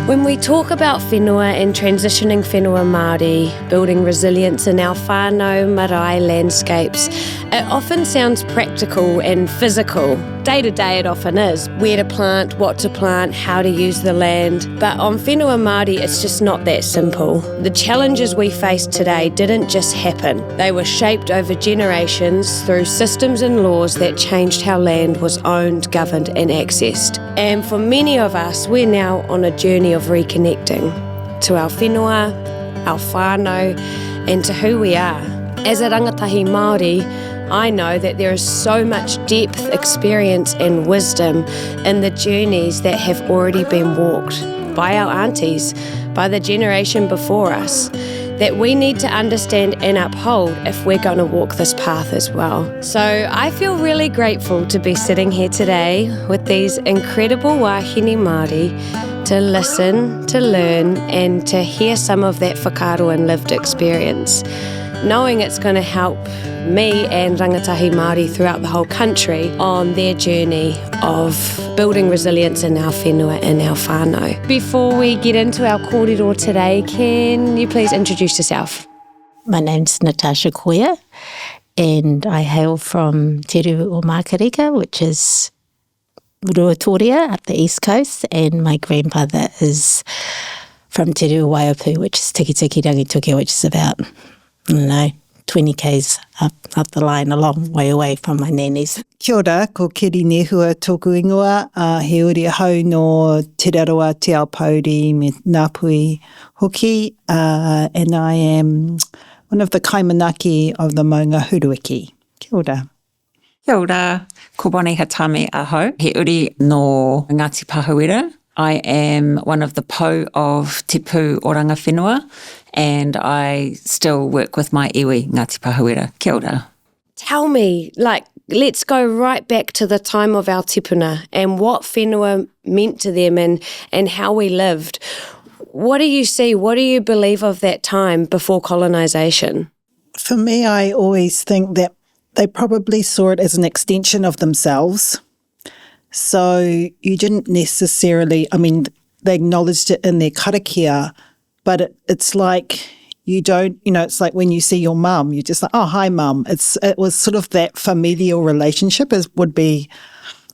When we talk about whenua and transitioning whenua Māori, building resilience in our whānau marae landscapes, it often sounds practical and physical. Day to day it often is. Where to plant, what to plant, how to use the land. But on whenua Māori, it's just not that simple. The challenges we face today didn't just happen. They were shaped over generations through systems and laws that changed how land was owned, governed and accessed. And for many of us, we're now on a journey of reconnecting to our whenua, our whānau, and to who we are. As a rangatahi Māori, I know that there is so much depth, experience and wisdom in the journeys that have already been walked by our aunties, by the generation before us, that we need to understand and uphold if we're going to walk this path as well. So I feel really grateful to be sitting here today with these incredible wahine Māori to listen, to learn and to hear some of that whakaaro and lived experience, knowing it's going to help me and rangatahi Māori throughout the whole country on their journey of building resilience in our whenua and our whānau. Before we get into our kōrero today, can you please introduce yourself? My name's Natasha Koia and I hail from Te Reo o Makarika, which is Ruatoria up the east coast, and my grandmother is from Te Reo Waiapu, which is Tiki Rangitukia, which is about, 20 k's up the line, a long way away from my nannies. Kia ora, ko Kiri Nehua tōku ingoa, he uri hau no Te Raroa, Te Aopauri, me Ngāpui hoki, and I am one of the Manaaki of the Maunga Huruiki. Kia ora. Kia ora, ko Bonny Hatami aho, he uri no Ngāti Pahuera. I am one of the po of Te Pū Oranga Whenua, and I still work with my iwi Ngāti Pahuera. Kia ora. Tell me, let's go right back to the time of our Tūpuna and what whenua meant to them and how we lived. What do you see? What do you believe of that time before colonisation? For me, I always think that they probably saw it as an extension of themselves. So you didn't necessarily, they acknowledged it in their karakia, but it's like you don't, it's like when you see your mum, you're just like, oh, hi, mum. It was sort of that familial relationship would be,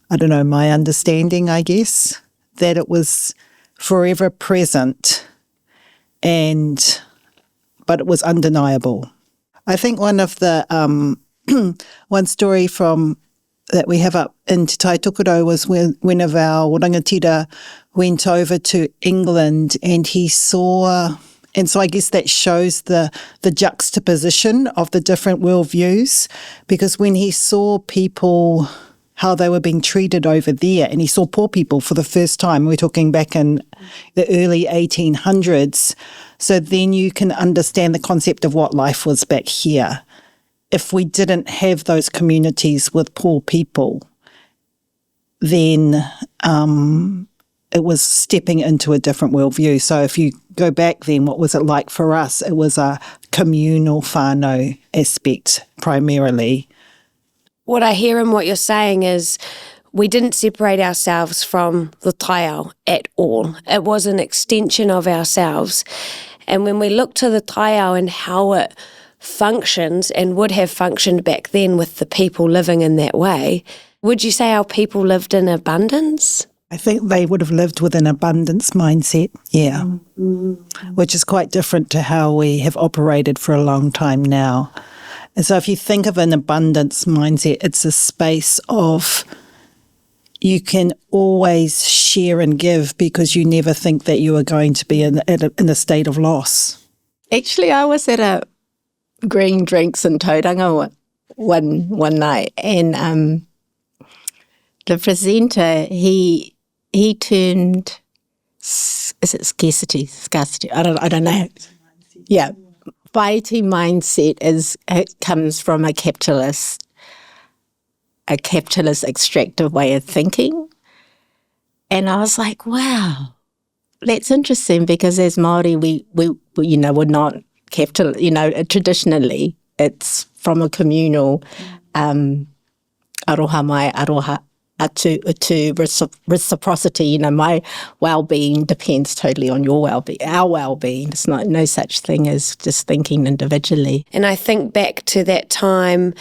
my understanding, I guess, that it was forever present but it was undeniable. I think one of the, one story that we have up in Te Taitokoro was when one of our rangatira went over to England and he saw, and so I guess that shows the juxtaposition of the different worldviews, because when he saw people, how they were being treated over there, and he saw poor people for the first time, we're talking back in the early 1800s, so then you can understand the concept of what life was back here. If we didn't have those communities with poor people, then it was stepping into a different worldview. So if you go back then, what was it like for us? It was a communal whānau aspect primarily. What I hear in what you're saying is we didn't separate ourselves from the Taiao at all. It was an extension of ourselves. And when we look to the Taiao and how it functions and would have functioned back then with the people living in that way, would you say our people lived in abundance? I think they would have lived with an abundance mindset, yeah, which is quite different to how we have operated for a long time now. And so if you think of an abundance mindset, it's a space of you can always share and give because you never think that you are going to be in a state of loss. Actually, I was at a green drinks in Tauranga one night, and the presenter, he turned, is it scarcity? I don't know. Yeah, Waiiti mindset it comes from a capitalist extractive way of thinking, and I was like, wow, that's interesting, because as Māori we're not capital, traditionally it's from a communal aroha mai, aroha to reciprocity. You know, my well-being depends totally on your well-being, our well-being. It's not no such thing as just thinking individually. And I think back to that time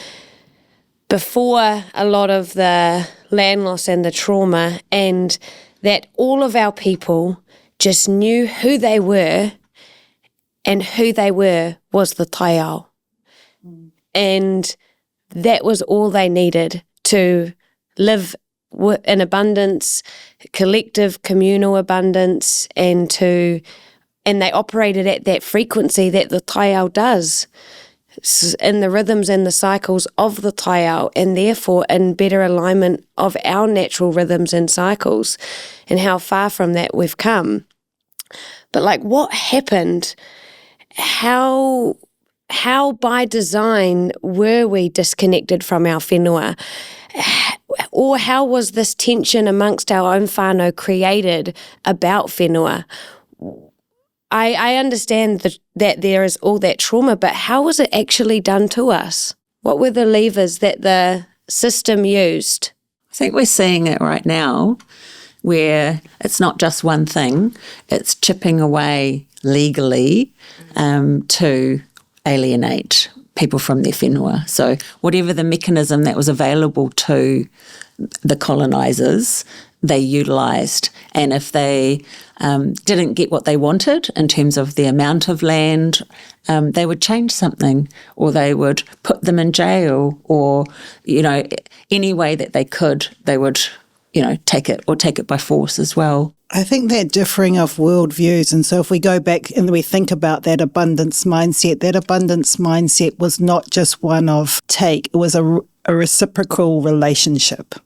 before a lot of the land loss and the trauma, and that all of our people just knew who they were, and who they were was the Taiao. And that was all they needed to live in abundance, collective, communal abundance, and they operated at that frequency that the Taiao does, in the rhythms and the cycles of the Taiao, and therefore in better alignment of our natural rhythms and cycles, and how far from that we've come. But like, what happened? How by design were we disconnected from our whenua? Or how was this tension amongst our own whānau created about whenua? I understand that there is all that trauma, but how was it actually done to us? What were the levers that the system used? I think we're seeing it right now, where it's not just one thing, it's chipping away legally to alienate people from their whenua. So whatever the mechanism that was available to the colonisers, they utilised. And if they didn't get what they wanted in terms of the amount of land, they would change something, or they would put them in jail, or, you know, any way that they could, they would, you know, take it by force as well. I think that differing of worldviews, and so if we go back and we think about that abundance mindset was not just one of take, it was a reciprocal relationship.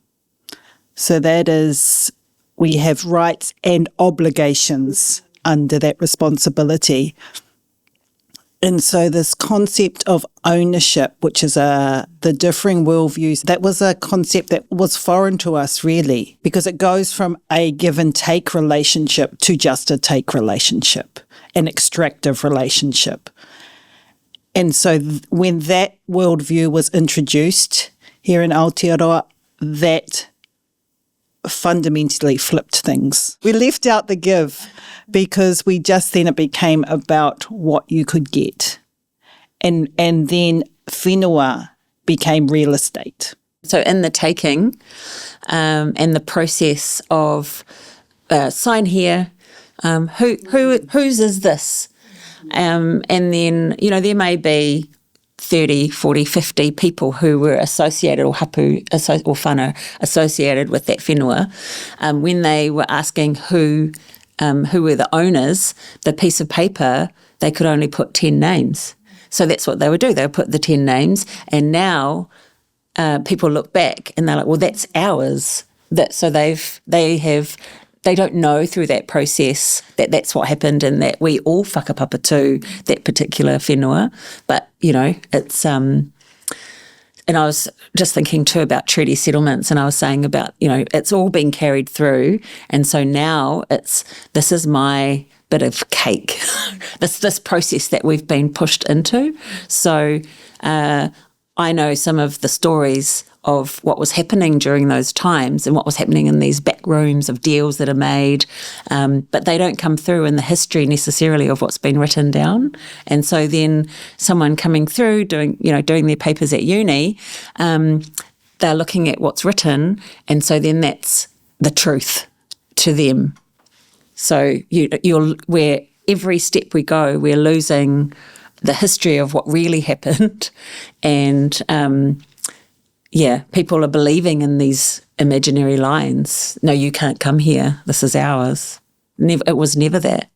So that is, we have rights and obligations under that responsibility. And so this concept of ownership, which is the differing worldviews, that was a concept that was foreign to us, really, because it goes from a give and take relationship to just a take relationship, an extractive relationship. And so when that worldview was introduced here in Aotearoa, that fundamentally flipped things. We left out the give because it became about what you could get. And then whenua became real estate. So in the taking and the process of sign here, whose is this? And then, you know, there may be 30, 40, 50 people who were associated or hapu or whānau associated with that whenua. When they were asking who were the owners, the piece of paper, they could only put 10 names. So that's what they would do. They would put the 10 names, and now people look back and they're like, well, that's ours. They don't know through that process that that's what happened, and that we all whakapapa to that particular whenua. But, you know, it's and I was just thinking too about treaty settlements, and I was saying about, you know, it's all been carried through, and so now this is my bit of cake, this process that we've been pushed into. So I know some of the stories of what was happening during those times and what was happening in these back rooms of deals that are made, but they don't come through in the history necessarily of what's been written down. And so then someone coming through doing their papers at uni, they're looking at what's written, and so then that's the truth to them. So where every step we go, we're losing the history of what really happened, and people are believing in these imaginary lines. No, you can't come here. This is ours. It was never that.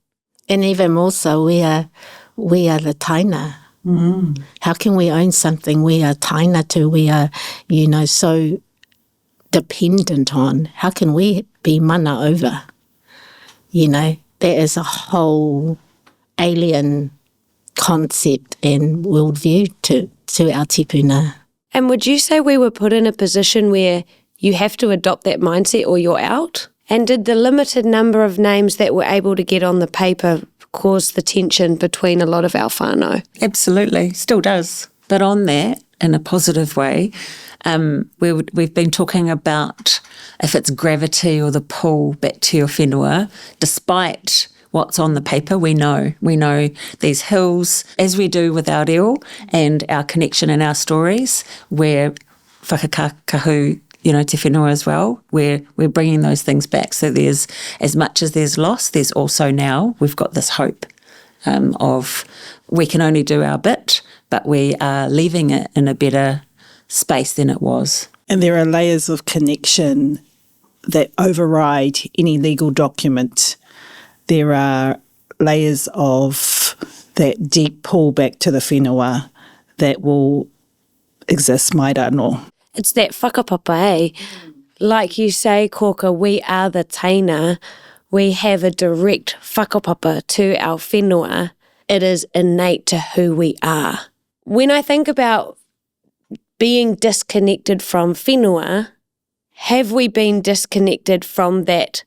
And even more so, we are the taina. Mm. How can we own something we are taina to? We are, so dependent on. How can we be mana over? There is a whole alien concept and worldview to our tūpuna. And would you say we were put in a position where you have to adopt that mindset or you're out? And did the limited number of names that were able to get on the paper cause the tension between a lot of our whānau? Absolutely, still does. But on that, in a positive way. We've been talking about if it's gravity or the pull back to your whenua, despite what's on the paper, we know these hills, as we do with our reo and our connection and our stories, we're whakakahu, te whenua as well, we're bringing those things back. So there's, as much as there's loss, there's also now, we've got this hope of we can only do our bit, but we are leaving it in a better space than it was. And there are layers of connection that override any legal document. There are layers of that deep pull back to the whenua that will exist mai rano. It's that whakapapa, Like you say, Koka, we are the taina. We have a direct whakapapa to our whenua. It is innate to who we are. When I think about being disconnected from whenua, have we been disconnected from that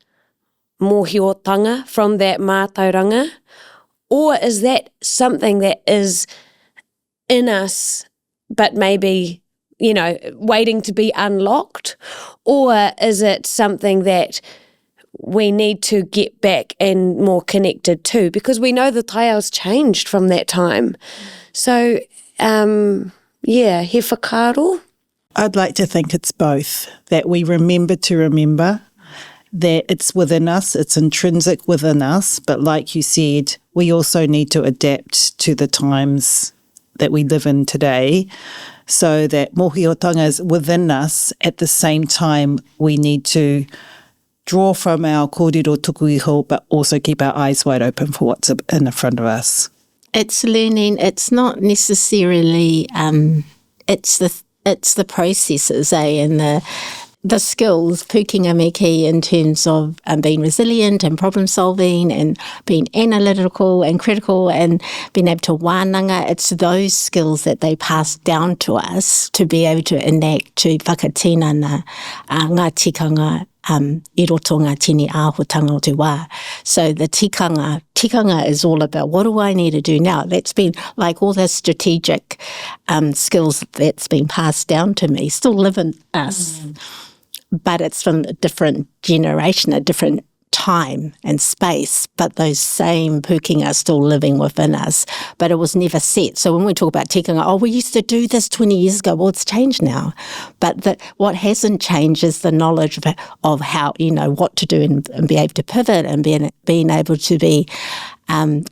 mōhiotanga, from that mātauranga? Or is that something that is in us but maybe, waiting to be unlocked? Or is it something that we need to get back and more connected to? Because we know the Taiao's changed from that time. So, he whakaaro. I'd like to think it's both, that we remember to remember, that it's within us, it's intrinsic within us, but like you said, we also need to adapt to the times that we live in today, so that mōhiotanga is within us. At the same time, we need to draw from our kōrero tuku iho, but also keep our eyes wide open for what's in the front of us. It's learning. It's not necessarily. It's the processes, and the skills, pukinga me ki, in terms of being resilient and problem solving and being analytical and critical and being able to wānanga. It's those skills that they pass down to us to be able to enact, to whakatinana ngā tikanga I roto ngā tini āhotanga o te wā. So the tikanga is all about, what do I need to do now? That's been like all the strategic skills that's been passed down to me still live in us, but it's from a different generation, a different time and space, but those same puking are still living within us, but it was never set. So when we talk about tikanga, we used to do this 20 years ago. Well, it's changed now. But what hasn't changed is the knowledge of how, what to do and be able to pivot and being able to be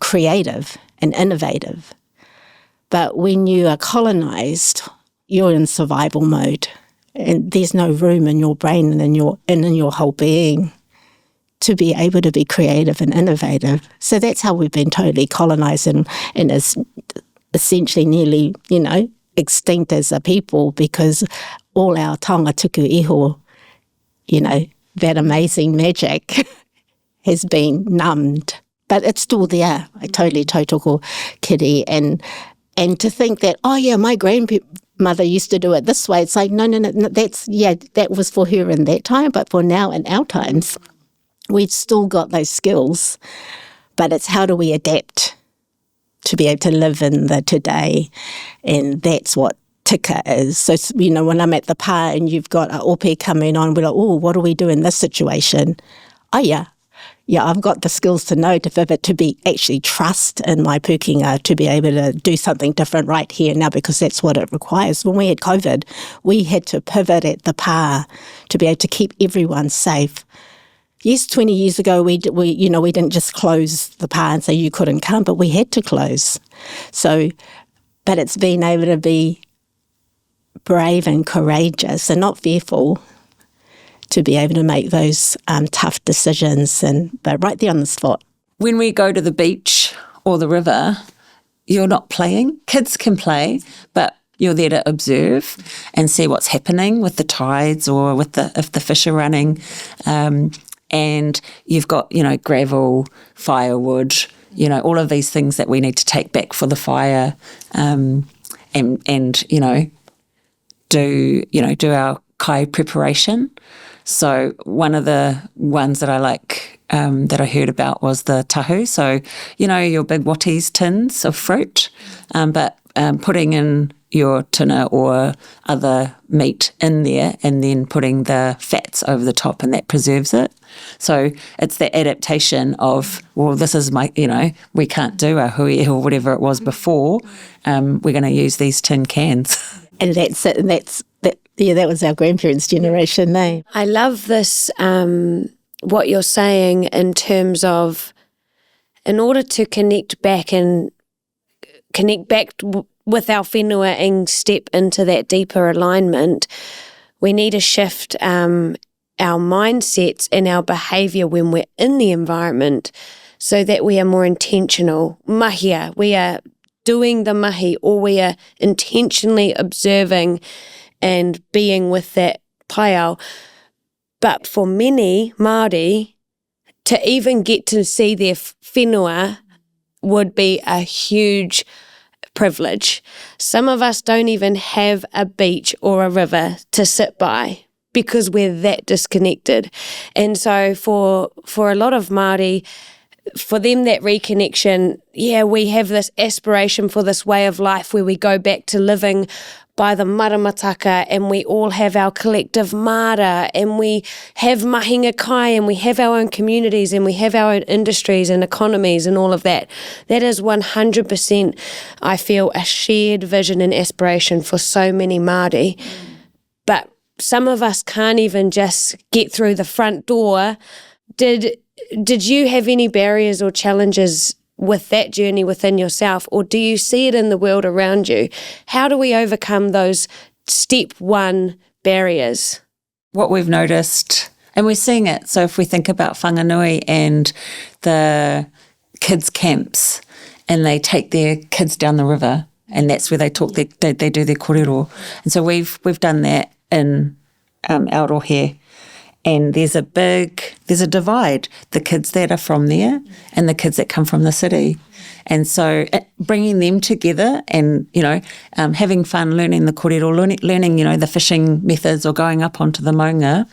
creative and innovative. But when you are colonised, you're in survival mode, and there's no room in your brain and in your whole being to be able to be creative and innovative. So that's how we've been totally colonised and is essentially nearly, extinct as a people, because all our taonga tuku iho, that amazing magic has been numbed. But it's still there. I totally tautoko Kiri. And to think that, my grandmother used to do it this way. It's like, no, that was for her in that time, but for now in our times, we've still got those skills, but it's how do we adapt to be able to live in the today, and that's what tika is. So, when I'm at the pā and you've got a ope coming on, we're like, what do we do in this situation? I've got the skills to know, to pivot, to be actually trust in my pukinga, to be able to do something different right here now, because that's what it requires. When we had COVID, we had to pivot at the pā to be able to keep everyone safe. Yes, 20 years ago, we didn't just close the pā and say you couldn't come, but we had to close. So, but it's being able to be brave and courageous and not fearful to be able to make those tough decisions, but right there on the spot. When we go to the beach or the river, you're not playing. Kids can play, but you're there to observe and see what's happening with the tides or if the fish are running. And you've got, gravel, firewood, all of these things that we need to take back for the fire, and do our kai preparation. So one of the ones that I like, that I heard about was the tahu. So, your big watties tins of fruit, but putting in your tuna or other meat in there and then putting the fats over the top, and that preserves it. So it's the adaptation of, well, this is my, we can't do a hui or whatever it was before. We're going to use these tin cans. And that's it. And that was our grandparents' generation, eh? I love this, what you're saying in terms of, in order to connect back with our whenua and step into that deeper alignment, we need to shift our mindsets and our behaviour when we're in the environment so that we are more intentional. Mahia, we are doing the mahi, or we are intentionally observing and being with that Taiao. But for many Māori, to even get to see their whenua would be a huge privilege. Some of us don't even have a beach or a river to sit by because we're that disconnected. And so for a lot of Māori, for them, that reconnection, we have this aspiration for this way of life where we go back to living by the maramataka, and we all have our collective mara, and we have mahinga kai, and we have our own communities, and we have our own industries and economies and all of that. That is 100%, I feel, a shared vision and aspiration for so many Māori. But some of us can't even just get through the front door. Did you have any barriers or challenges with that journey within yourself, or do you see it in the world around you? How do we overcome those step one barriers? What we've noticed, and we're seeing it, so if we think about whanganui and the kids' camps, and they take their kids down the river, and that's where they talk, they do their kōrero. And so we've done that in Aotearoa, and there's a divide, the kids that are from there and the kids that come from the city. And so bringing them together and, having fun, learning the kōrero, learning, the fishing methods or going up onto the maunga,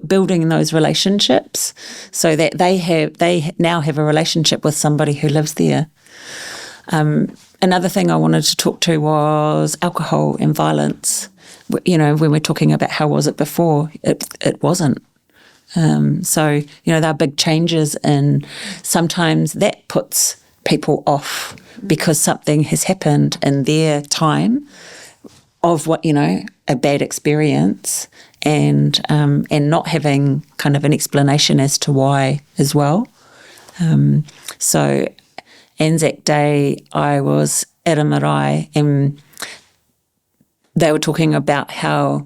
building those relationships so that they now have a relationship with somebody who lives there. Another thing I wanted to talk to was alcohol and violence. When we're talking about how was it before, it wasn't. So, there are big changes, and sometimes that puts people off because something has happened in their time of what, a bad experience, and not having kind of an explanation as to why as well. So Anzac Day, I was at a marae, and they were talking about how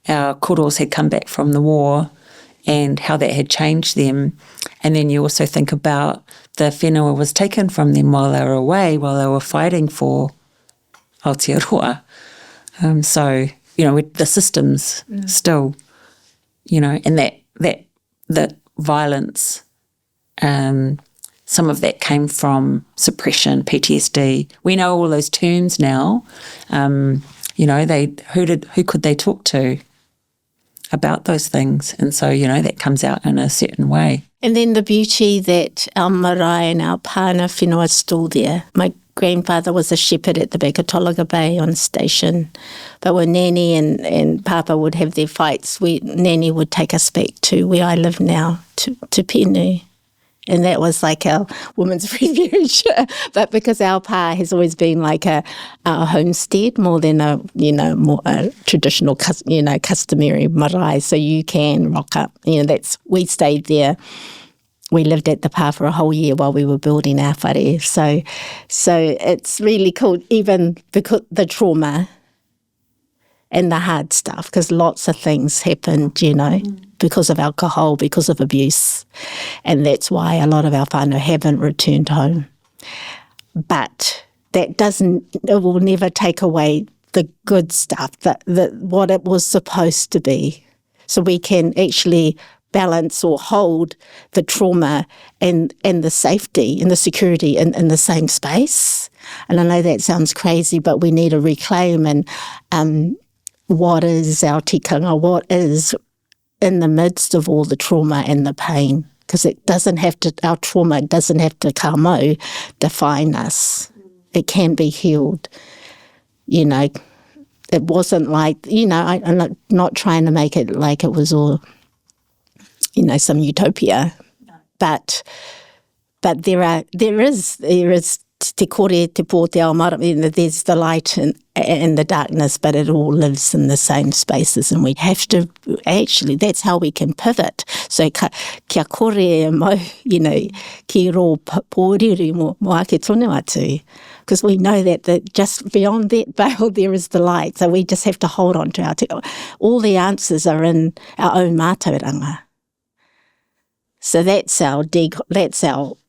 our kōros had come back from the war and how that had changed them. And then you also think about the whenua was taken from them while they were away, while they were fighting for Aotearoa. So, with the systems still, and that violence, some of that came from suppression, PTSD. We know all those terms now. Who could they talk to about those things? And so, that comes out in a certain way. And then the beauty that our marae and our pāna whenua is still there. My grandfather was a shepherd at the back of Tolaga Bay on station. But when Nanny and Papa would have their fights, Nanny would take us back to where I live now, to Penu. And that was like our women's refuge. But because our pa has always been like a homestead more than a traditional, customary marae. So you can rock up. We stayed there. We lived at the pa for a whole year while we were building our whare. So it's really cool, even because the trauma and the hard stuff, because lots of things happened, because of alcohol, because of abuse. And that's why a lot of our whānau haven't returned home. But that it will never take away the good stuff, what it was supposed to be. So we can actually balance or hold the trauma and the safety and the security in the same space. And I know that sounds crazy, but we need to reclaim and what is our tikanga, what is in the midst of all the trauma and the pain, because our trauma doesn't have to define us. it can be healed. You know, it wasn't like, you know, I'm not trying to make it like it was all, you know, some utopia, but there is te kore, te pō, te ao mara, you know, there's the light and the darkness, but it all lives in the same spaces, and we have to, actually, that's how we can pivot. So kia kore mo, you know, ki rō pōriri mo ake tonu atu, because we know that just beyond that veil there is the light, so we just have to hold on to all the answers are in our own mātauranga. So that's our,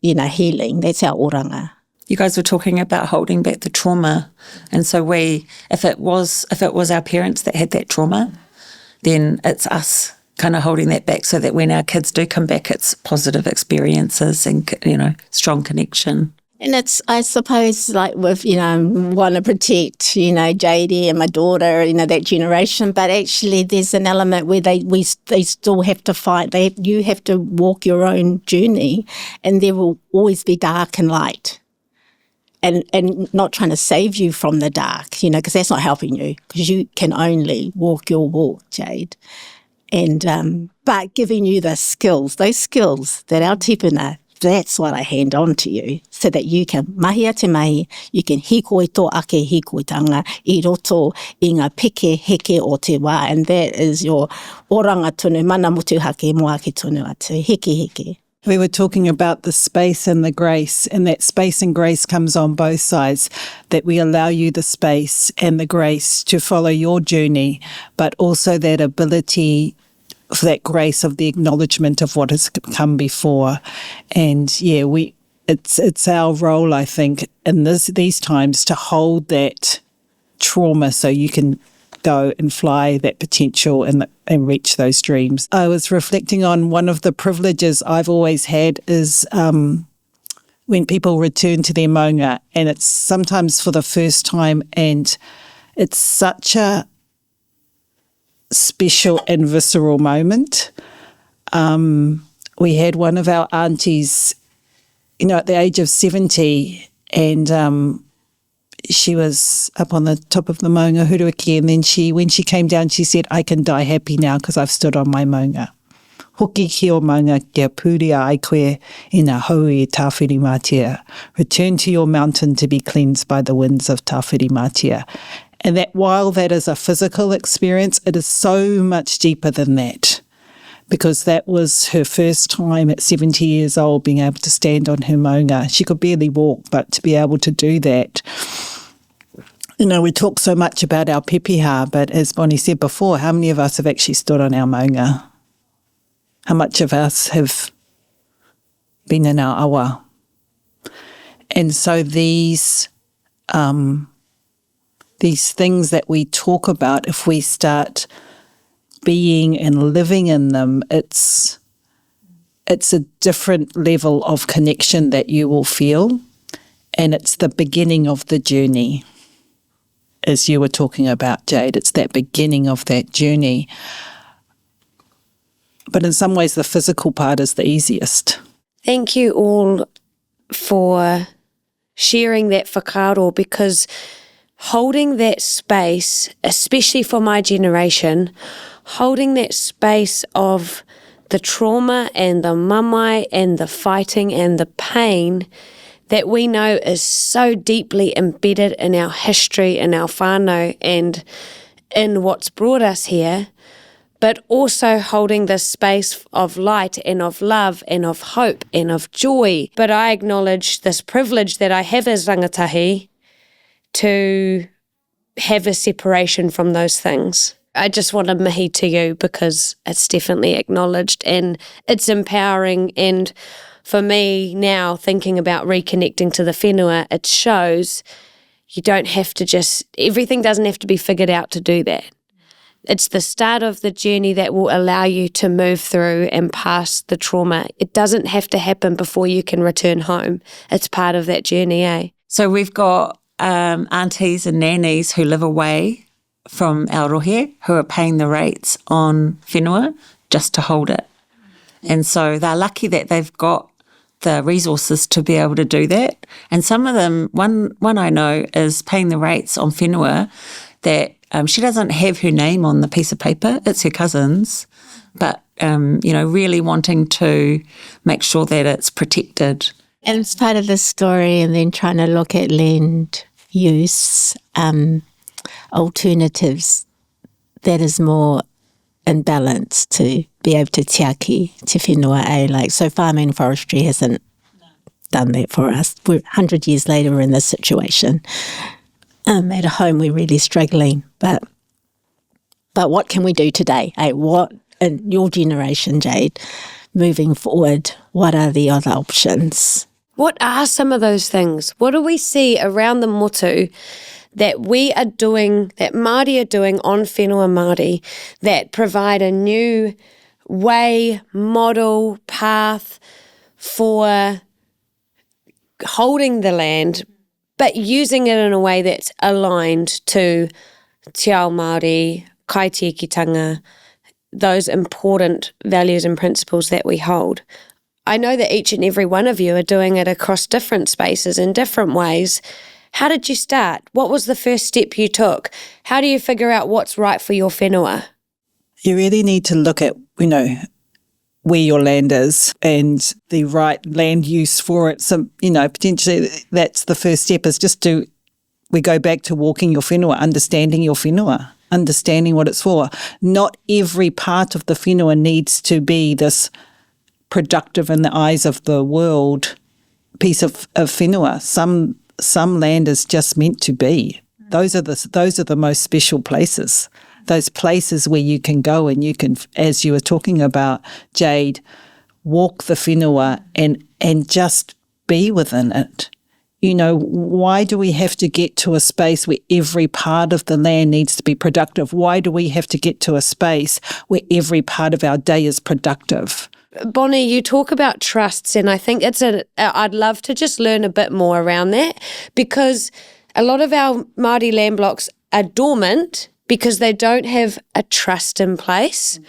you know, healing, that's our oranga. You guys were talking about holding back the trauma, and so if it was our parents that had that trauma, then it's us kind of holding that back so that when our kids do come back, it's positive experiences and, you know, strong connection. And it's, I suppose, like with, you know, want to protect, you know, Jade and my daughter, you know, that generation, but actually there's an element where they still have to fight. You have to walk your own journey, and there will always be dark and light. And not trying to save you from the dark, you know, because that's not helping you, because you can only walk your walk, Jade. And but giving you the skills, those skills that our tūpuna, that's what I hand on to you, so that you can mahia te mahi, you can hikoi tō ake hikoitanga I roto I ngā peke heke o te wā, and that is your oranga tonu, mana motu hake mo ake tonu atu, heke heke. We were talking about the space and the grace, and that space and grace comes on both sides, that we allow you the space and the grace to follow your journey, but also that ability for that grace of the acknowledgement of what has come before. And yeah, it's our role, I think, in these times to hold that trauma so you can go and fly that potential and reach those dreams. I was reflecting on one of the privileges I've always had is when people return to their maunga, and it's sometimes for the first time, and it's such a special and visceral moment. We had one of our aunties, you know, at the age of 70, and she was up on the top of the maunga huruaki, and then when she came down, she said, I can die happy now because I've stood on my maunga. Hoki ki o maunga kia pūria ai koe I ngā hau I tāwhiri mātia. Return to your mountain to be cleansed by the winds of tāwhiri mātia. And that while that is a physical experience, it is so much deeper than that, because that was her first time at 70 years old being able to stand on her maunga. She could barely walk, but to be able to do that. You know, we talk so much about our pepeha, but as Bonny said before, how many of us have actually stood on our maunga? How much of us have been in our awa? And so these things that we talk about, if we start being and living in them, it's a different level of connection that you will feel, and it's the beginning of the journey. As you were talking about, Jade, it's that beginning of that journey. But in some ways, the physical part is the easiest. Thank you all for sharing that whakaaro, because holding that space, especially for my generation, holding that space of the trauma and the mamai and the fighting and the pain that we know is so deeply embedded in our history, in our whānau, and in what's brought us here, but also holding this space of light and of love and of hope and of joy. But I acknowledge this privilege that I have as rangatahi to have a separation from those things. I just want to mihi to you because it's definitely acknowledged and it's empowering. And for me now, thinking about reconnecting to the whenua, it shows you don't have to everything doesn't have to be figured out to do that. It's the start of the journey that will allow you to move through and pass the trauma. It doesn't have to happen before you can return home. It's part of that journey, eh? So we've got aunties and nannies who live away from our rohe who are paying the rates on whenua just to hold it. And so they're lucky that they've got the resources to be able to do that. And some of them, one I know is paying the rates on whenua that she doesn't have her name on the piece of paper, it's her cousin's, but, really wanting to make sure that it's protected. And it's part of the story, and then trying to look at land use alternatives that is more in balance to be able to tiaki te whenua, so farming and forestry hasn't done that for us. We're 100 years later, we're in this situation. At home, we're really struggling, but what can we do today? What, in your generation, Jade, moving forward, what are the other options? What are some of those things? What do we see around the motu that we are doing, that Māori are doing on whenua Māori, that provide a new way, model, path for holding the land, but using it in a way that's aligned to te ao Māori, kaitiakitanga, those important values and principles that we hold. I know that each and every one of you are doing it across different spaces in different ways. How did you start? What was the first step you took? How do you figure out what's right for your whenua? You really need to look at, where your land is and the right land use for it. So, potentially that's the first step, is we go back to walking your whenua, understanding your whenua, understanding what it's for. Not every part of the whenua needs to be this productive in the eyes of the world piece of whenua. Some land is just meant to be. Those are the most special places. Those places where you can go and you can, as you were talking about, Jade, walk the whenua and just be within it. Why do we have to get to a space where every part of the land needs to be productive? Why do we have to get to a space where every part of our day is productive? Bonny, you talk about trusts, and I think I'd love to just learn a bit more around that, because a lot of our Māori land blocks are dormant because they don't have a trust in place,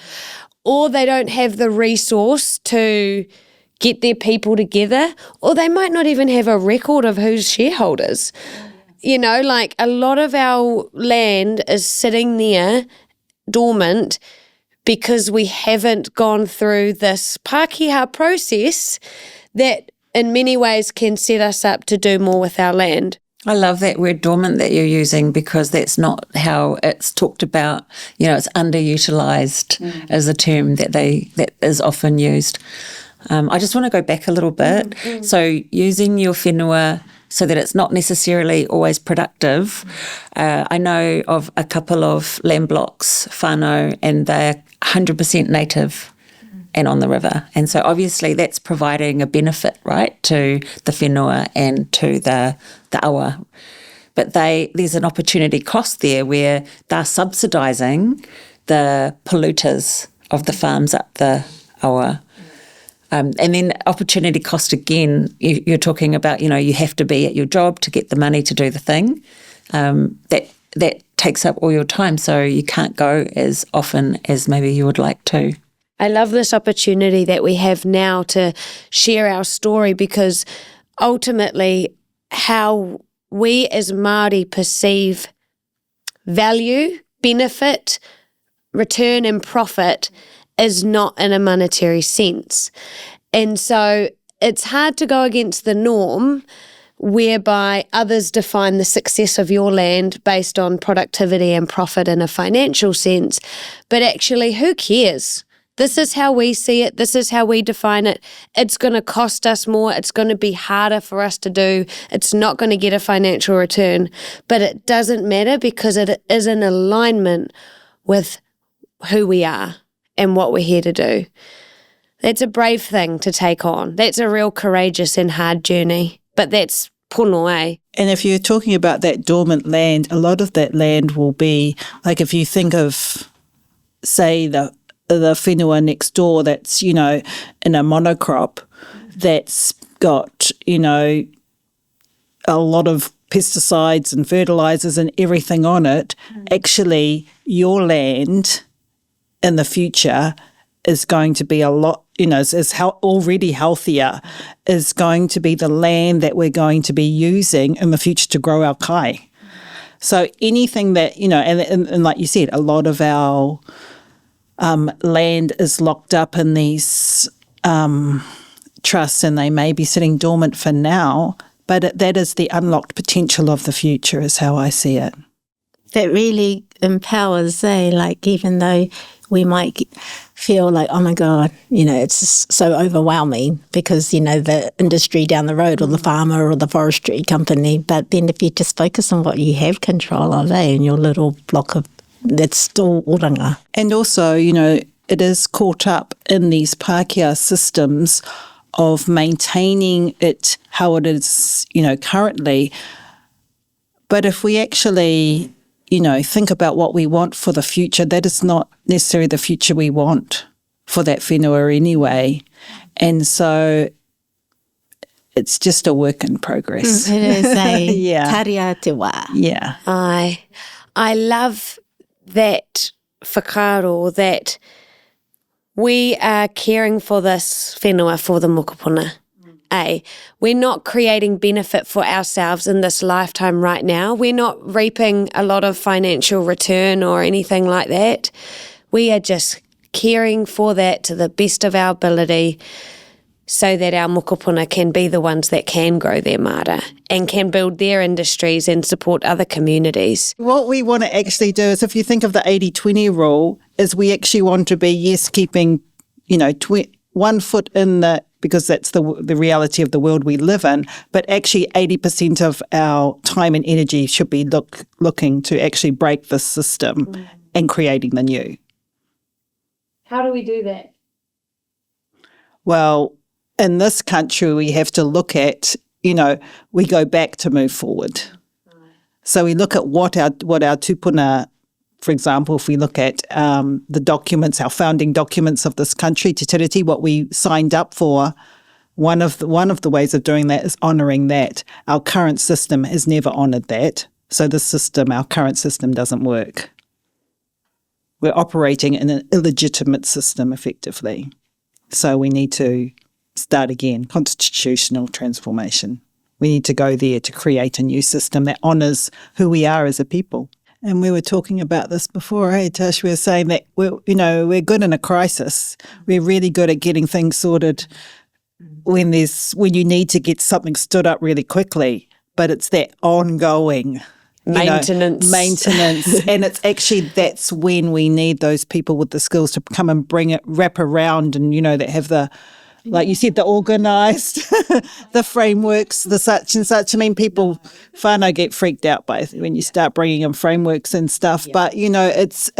or they don't have the resource to get their people together, or they might not even have a record of who's shareholders. A lot of our land is sitting there dormant because we haven't gone through this Pākehā process that in many ways can set us up to do more with our land. I love that word dormant that you're using, because that's not how it's talked about. It's underutilised as a term that is often used. I just want to go back a little bit. So using your whenua so that it's not necessarily always productive. I know of a couple of land blocks, whānau, and they're 100% native and on the river. And so obviously that's providing a benefit, right, to the whenua and to the awa. But there's an opportunity cost there where they're subsidising the polluters of the farms up the awa. And then opportunity cost again, you're talking about, you have to be at your job to get the money to do the thing. That takes up all your time, so you can't go as often as maybe you would like to. I love this opportunity that we have now to share our story, because ultimately how we as Māori perceive value, benefit, return and profit is not in a monetary sense. And so it's hard to go against the norm whereby others define the success of your land based on productivity and profit in a financial sense. But actually, who cares? This is how we see it. This is how we define it. It's going to cost us more. It's going to be harder for us to do. It's not going to get a financial return. But it doesn't matter, because it is in alignment with who we are and what we're here to do. That's a brave thing to take on. That's a real courageous and hard journey. But that's pono, eh? And if you're talking about that dormant land, a lot of that land will be, like if you think of, say, the whenua next door that's, in a monocrop that's got, a lot of pesticides and fertilisers and everything on it, actually your land in the future is going to be a lot already healthier, is going to be the land that we're going to be using in the future to grow our kai. So anything that, and like you said, a lot of our land is locked up in these trusts, and they may be sitting dormant for now, but that is the unlocked potential of the future is how I see it. That really empowers, like even though we might feel like, oh my God, it's just so overwhelming because, the industry down the road or the farmer or the forestry company. But then if you just focus on what you have control of, and your little block of, that's still oranga. And also, it is caught up in these Pākehā systems of maintaining it how it is, currently. But if we actually, think about what we want for the future, that is not necessarily the future we want for that whenua anyway. And so it's just a work in progress. It is a Yeah. taria te wā. Yeah. I love that whakaaro, that we are caring for this whenua, for the mokopuna. We're not creating benefit for ourselves in this lifetime right now. We're not reaping a lot of financial return or anything like that. We are just caring for that to the best of our ability so that our mokopuna can be the ones that can grow their mara and can build their industries and support other communities. What we want to actually do is, if you think of the 80-20 rule, is we actually want to be, keeping, 1 foot in the, because that's the reality of the world we live in, but actually 80% of our time and energy should be looking to actually break the system and creating the new. How do we do that? Well, in this country, we have to look at, we go back to move forward. So we look at what our Tūpuna, for example, if we look at the documents, our founding documents of this country, Te Tiriti, what we signed up for, one of the ways of doing that is honouring that. Our current system has never honoured that. So our current system doesn't work. We're operating in an illegitimate system, effectively. So we need to start again, constitutional transformation. We need to go there to create a new system that honours who we are as a people. And we were talking about this before, hey, Tash, we were saying that we're good in a crisis. We're really good at getting things sorted when you need to get something stood up really quickly, but it's that ongoing maintenance. And it's actually, that's when we need those people with the skills to come and wrap around and, that have the, like you said, the organised, the frameworks, the such and such. I mean, people, whānau get freaked out by when you start bringing in frameworks and stuff. Yeah. But, it's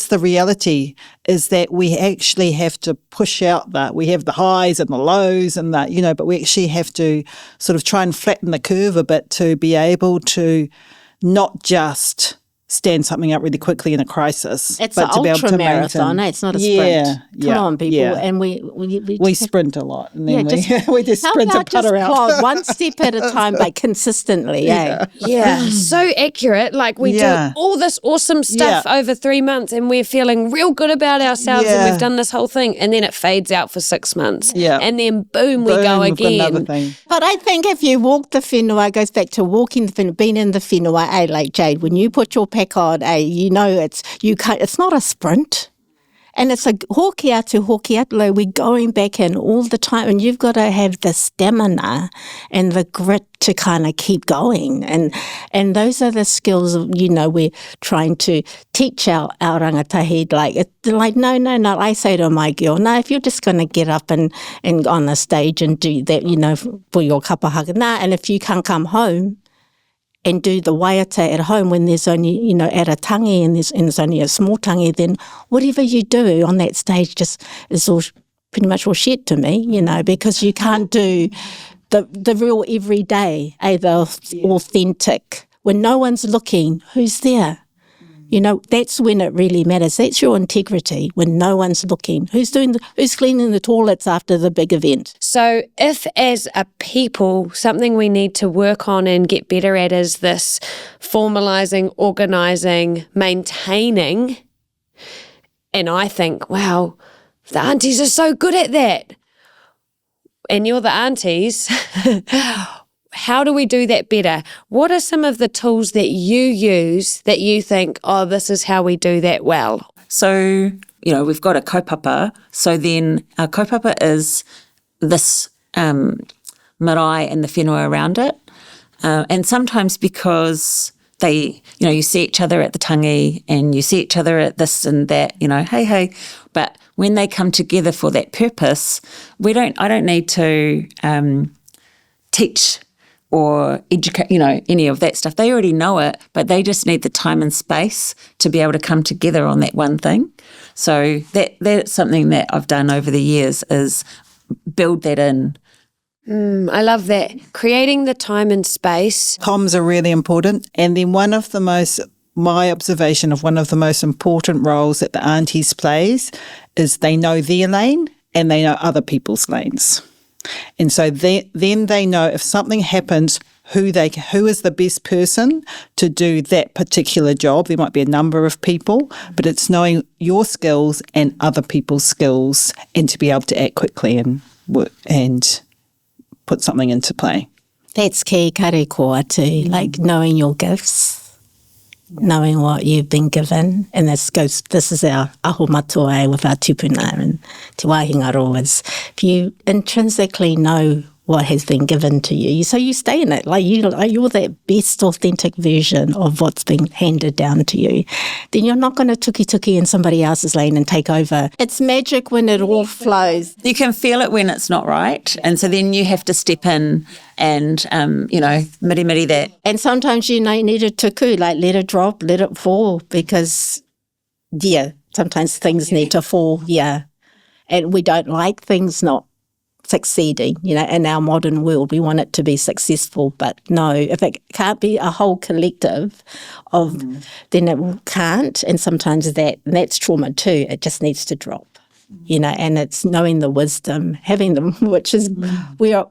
the reality is that we actually have to push out that. We have the highs and the lows and that, but we actually have to sort of try and flatten the curve a bit to be able to not just stand something up really quickly in a crisis. It's but an to be able to ultra-marathon, it's not a sprint. Come on, people. Yeah. And we sprint a lot, and then we just sprint how and putter out. Plod one step at a time, but consistently, Yeah, so accurate. Like we do all this awesome stuff over 3 months and we're feeling real good about ourselves and we've done this whole thing, and then it fades out for 6 months. Yeah. And then boom, we go again. Another thing. But I think if you walk the whenua, it goes back to walking the whenua, being in the whenua, like Jade, when you put your pack on, it's not a sprint. And it's a hoki atu, we're going back in all the time, and you've got to have the stamina and the grit to kind of keep going. And those are the skills, we're trying to teach our rangatahi. No, I say to my girl, no, if you're just going to get up and on the stage and do that, for your kapahaga, and if you can't come home and do the waiata at home when there's only, at a tangi and there's only a small tangi, then whatever you do on that stage just is all pretty much all shit to me, because you can't do the real everyday, the authentic. When no one's looking, who's there? That's when it really matters. That's your integrity, when no one's looking. Who's cleaning the toilets after the big event? So if as a people, something we need to work on and get better at is this formalising, organising, maintaining, and I think, wow, The aunties are so good at that. And you're the aunties. How do we do that better? What are some of the tools that you use that you think, oh, this is how we do that well? So, we've got a kaupapa. So then our kaupapa is this marae and the whenua around it. And sometimes because they, you see each other at the tangi and you see each other at this and that, hey. But when they come together for that purpose, I don't need to teach or educate, any of that stuff. They already know it, but they just need the time and space to be able to come together on that one thing. So that's something that I've done over the years is build that in. I love that. Creating the time and space. Comms are really important. And then my observation of one of the most important roles that the aunties plays is they know their lane and they know other people's lanes. And so then they know if something happens, who is the best person to do that particular job. There might be a number of people, but it's knowing your skills and other people's skills and to be able to act quickly and work and put something into play. That's key, kare koa too, like knowing your gifts. Knowing what you've been given, and this is our aho matua with our tūpuna and te wāhingaro is if you intrinsically know what has been given to you, so you stay in it, like you're that best authentic version of what's been handed down to you, then you're not going to tuki in somebody else's lane and take over. It's magic when it all flows. You can feel it when it's not right, and so then you have to step in and, miri that. And sometimes you need a tuku, like let it drop, let it fall, because, sometimes things need to fall, and we don't like things not succeeding, in our modern world. We want it to be successful, but no, if it can't be a whole collective of, then it can't, and sometimes that's trauma too. It just needs to drop, and it's knowing the wisdom, having them, which is, we're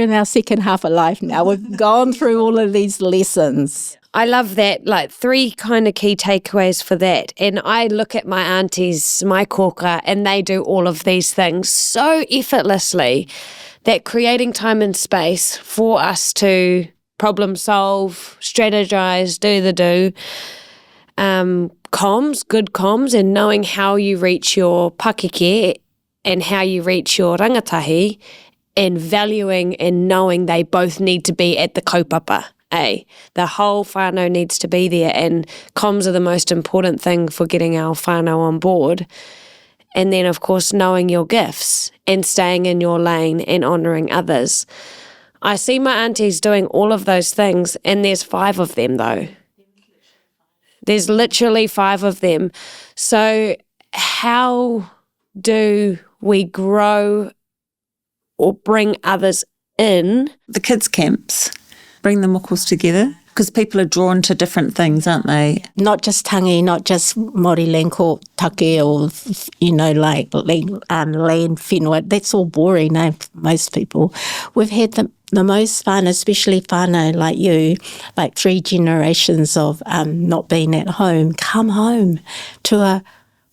in our second half of life now. We've gone through all of these lessons. I love that, like 3 kind of key takeaways for that. And I look at my aunties, my koka, and they do all of these things so effortlessly that creating time and space for us to problem solve, strategize, do, good comms, and knowing how you reach your pakeke and how you reach your rangatahi, and valuing and knowing they both need to be at the kaupapa. The whole whānau needs to be there, and comms are the most important thing for getting our whānau on board. And then, of course, knowing your gifts and staying in your lane and honouring others. I see my aunties doing all of those things, and there's 5 of them though. There's literally 5 of them. So how do we grow or bring others in? The kids' camps. Bring the mokos together, because people are drawn to different things, aren't they? Not just tangi, not just Māori land court take or, like land whenua. That's all boring, most people. We've had the most fun, especially whānau like you, like 3 generations of not being at home, come home to a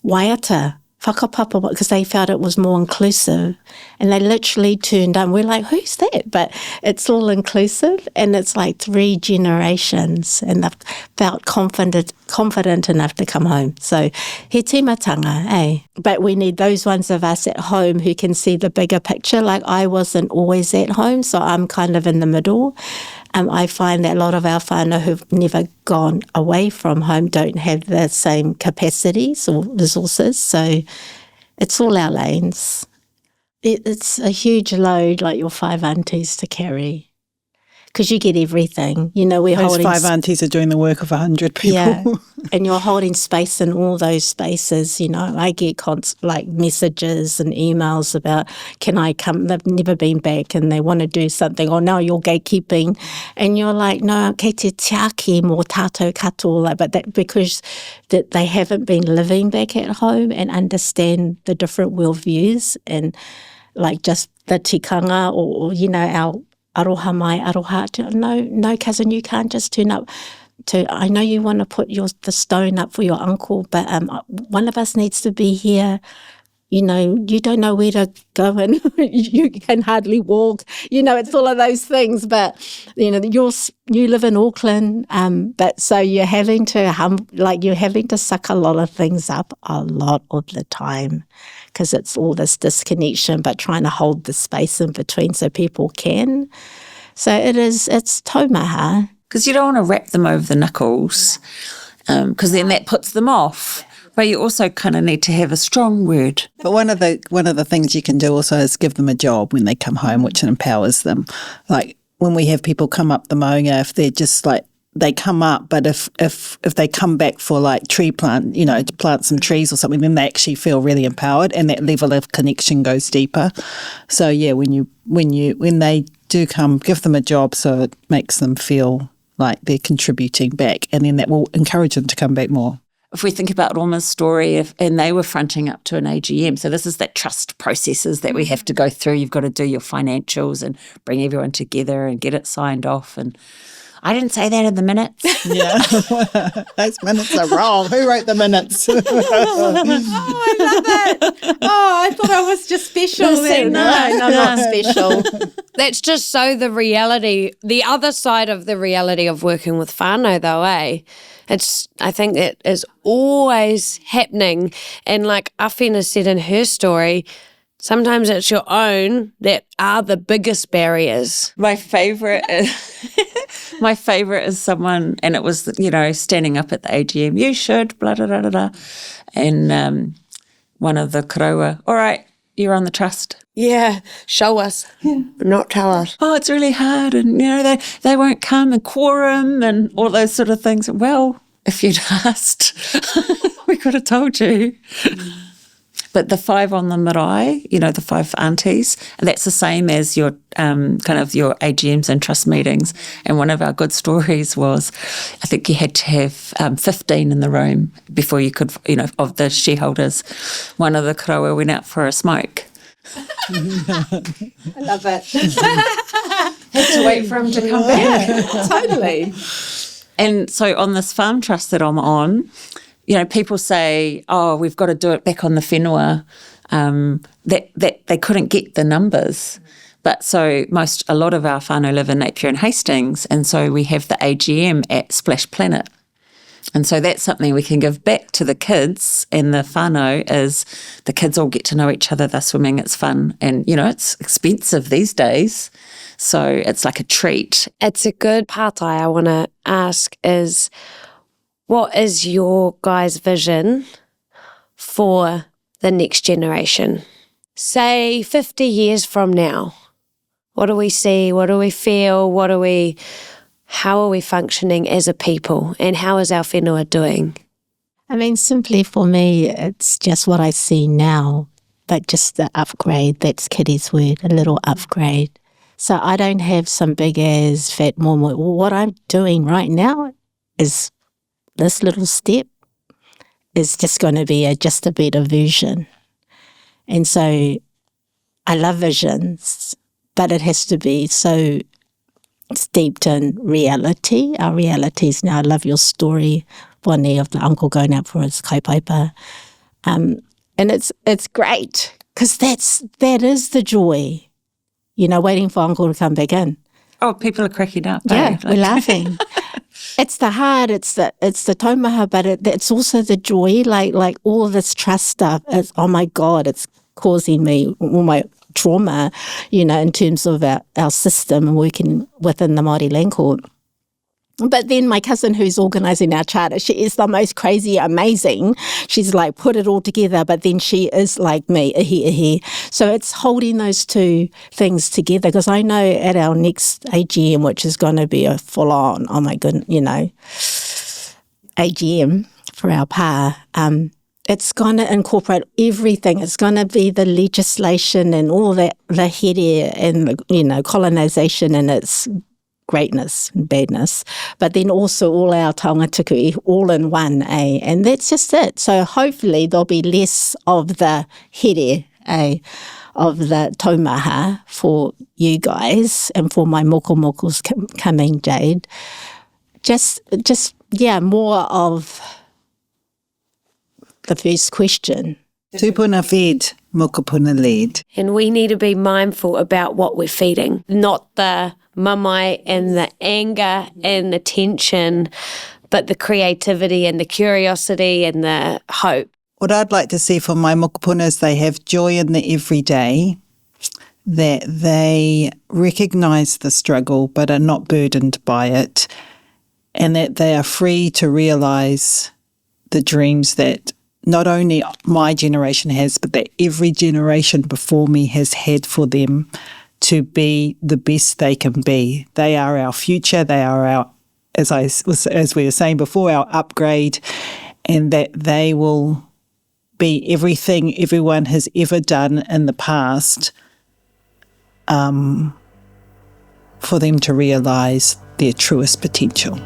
waiata, whakapapa, because they felt it was more inclusive, and they literally turned up. We're like, who's that? But it's all inclusive, and it's like 3 generations, and they've felt confident enough to come home. So he timatanga, But we need those ones of us at home who can see the bigger picture. Like I wasn't always at home, so I'm kind of in the middle. I find that a lot of our whānau who've never gone away from home don't have the same capacities or resources. So it's all our lanes. It's a huge load, like your 5 aunties to carry, because you get everything. We're Those holding 5 aunties are doing the work of 100 people. Yeah, and you're holding space in all those spaces. I get messages and emails about, can I come? They've never been back and they want to do something. Or no, you're gatekeeping, and you're like, no, kei te tiaki mō tātou katoa, but that because that they haven't been living back at home and understand the different worldviews and like just the tikanga or our aroha mai, aroha. No, cousin, you can't just turn up I know you want to put the stone up for your uncle, but one of us needs to be here, you don't know where to go and you can hardly walk. It's all of those things. But, you live in Auckland, but so you're having to suck a lot of things up a lot of the time because it's all this disconnection, but trying to hold the space in between so people can. So it's taumaha. Because you don't want to wrap them over the knuckles because then that puts them off. But you also kind of need to have a strong word. But one of the things you can do also is give them a job when they come home, which empowers them. Like when we have people come up the maunga, if they're just like, they come up, but if they come back for like tree plant, to plant some trees or something, then they actually feel really empowered and that level of connection goes deeper. So yeah, when they do come, give them a job so it makes them feel like they're contributing back, and then that will encourage them to come back more. If we think about Roma's story, and they were fronting up to an AGM, so this is that trust processes that we have to go through. You've got to do your financials and bring everyone together and get it signed off. And I didn't say that in the minutes. Yeah, those minutes are wrong. Who wrote the minutes? Oh, I love it. Oh, I thought I was just special. No, not special. That's just so the reality, the other side of the reality of working with whānau though, eh? I think it is always happening. And like Awhina said in her story, sometimes it's your own that are the biggest barriers. My favourite is someone, and it was, standing up at the AGM, you should, blah, blah, blah, blah, blah. And one of the kōrero, all right, you're on the trust. Yeah, show us, but not tell us. Oh, it's really hard, and they won't come, and quorum and all those sort of things. Well, if you'd asked, we could have told you. But the 5 on the marae, the 5 aunties, and that's the same as your kind of your AGMs and trust meetings. And one of our good stories was, I think you had to have 15 in the room before you could, of the shareholders. One of the kōrero went out for a smoke. I love it. Had to wait for him to come back. Totally. And so on this farm trust that I'm on, people say, oh, we've got to do it back on the whenua, that they couldn't get the numbers. But so a lot of our whānau live in Napier and Hastings, and so we have the AGM at Splash Planet. And so that's something we can give back to the kids, and the whānau is the kids all get to know each other, they're swimming, it's fun. And, it's expensive these days, so it's like a treat. It's a good pātai I want to ask is, what is your guys' vision for the next generation? Say 50 years from now, what do we see? What do we feel? How are we functioning as a people? And how is our whenua doing? I mean, simply for me, it's just what I see now, but just the upgrade. That's Kiri's word, a little upgrade. So I don't have some big ass fat momo. What I'm doing right now is this little step is just going to be just a better version. And so I love visions, but it has to be so steeped in reality. Our realities now. I love your story, Bonny, of the uncle going out for his kaupapa. And it's great because that is the joy, waiting for uncle to come back in. Oh, people are cracking up. Yeah, we're laughing. It's the heart, it's the taumaha, but it's also the joy, like all this trust stuff. Oh my God, it's causing me all my trauma, in terms of our system and working within the Māori Land Court. But then my cousin who's organising our charter, she is the most crazy, amazing. She's like put it all together, but then she is like me, ihi. So it's holding those two things together, because I know at our next AGM, which is going to be a full-on, oh my goodness, AGM for our pa, it's going to incorporate everything. It's going to be the legislation and all that, the here and, colonisation and its greatness and badness, but then also all our taonga tuku all in one, eh? And that's just it. So hopefully there'll be less of the here, of the taumaha for you guys and for my mokomokos coming, Jade. Just more of the first question. Tūpuna fed, mokopuna led. And we need to be mindful about what we're feeding, not the mamai and the anger and the tension, but the creativity and the curiosity and the hope. What I'd like to see for my mokopuna is they have joy in the everyday, that they recognise the struggle but are not burdened by it, and that they are free to realise the dreams that not only my generation has, but that every generation before me has had for them to be the best they can be. They are our future. They are our, as we were saying before, our upgrade, and that they will be everything everyone has ever done in the past, for them to realise their truest potential.